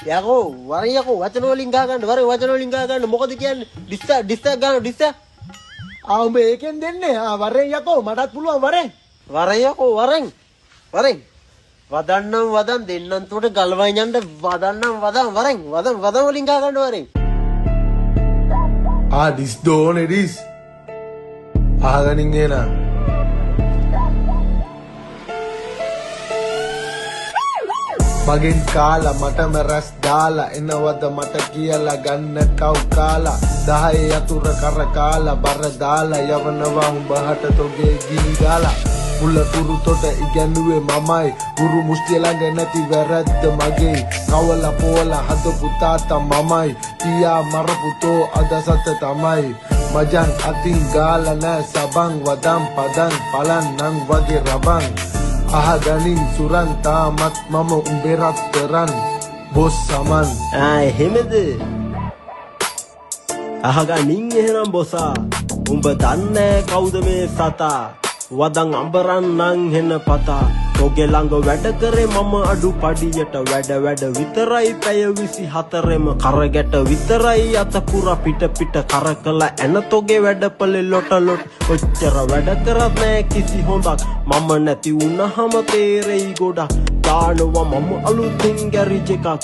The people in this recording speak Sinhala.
යකෝ වරෙන් යකෝ වචන වලින් ගහ ගන්න වරෙන් වචන වලින් ගහ ගන්න මොකද කියන්නේ ඩිස්ටා ගන්න ඩිස්ටා උඹ ඒකෙන් දෙන්නේ වරෙන් යකෝ මටත් පුළුවන් වරෙන් වරෙන් යකෝ වරෙන් වදන්නම් වදන් දෙන්නම් තුට ගල්වයින් යන්න වදන්නම් වදන් වරෙන් වදන් වලින් ගහ ගන්න වරෙන් this don't it is ආගනින් එනා මගෙන් කාලා මටම රස් දාලා එනවද මට කියලා ගන්න කව් කාලා 10 යතුරු කර කාලා බර දාලා යවනවා උඹහට තොගේ ගිනි ගාලා මුල තුරු තොට ඉගැන්නුවේ මමයි ගුරු මුස්තිය ළඟ නැති වැරද්ද මගේ කවලා පෝලා හදපු තාත්තා මමයි පියා මරපුතෝ අද සත තමයි මජන් අතින් ගාලා නෑ සබන් වදම් පදන් පලන් නං වගේ රබන් අහගනින් සුරන් තාමත් මම උඹේ රත්තරන් බොස් සමන් එහෙමද අහගනින් එහෙනම් බොසා උඹ දන්නේ කවුද මේ සතා වදන් අඹරන්නන් හෙන පතා තොගේ ළඟ වැඩ කරේ මම අඩු පඩියට වැඩ විතරයි පැය 24ෙම කරගැට විතරයි අත පුරා පිට කරකලා එන තොගේ වැඩපලේ ලොට ඔච්චර වැඩ කරත් නෑ කිසි හොඳක් මම නැති වුණාම තේරෙයි ගොඩක් දානවා මම අලුතින් ගැරිජ් එකක්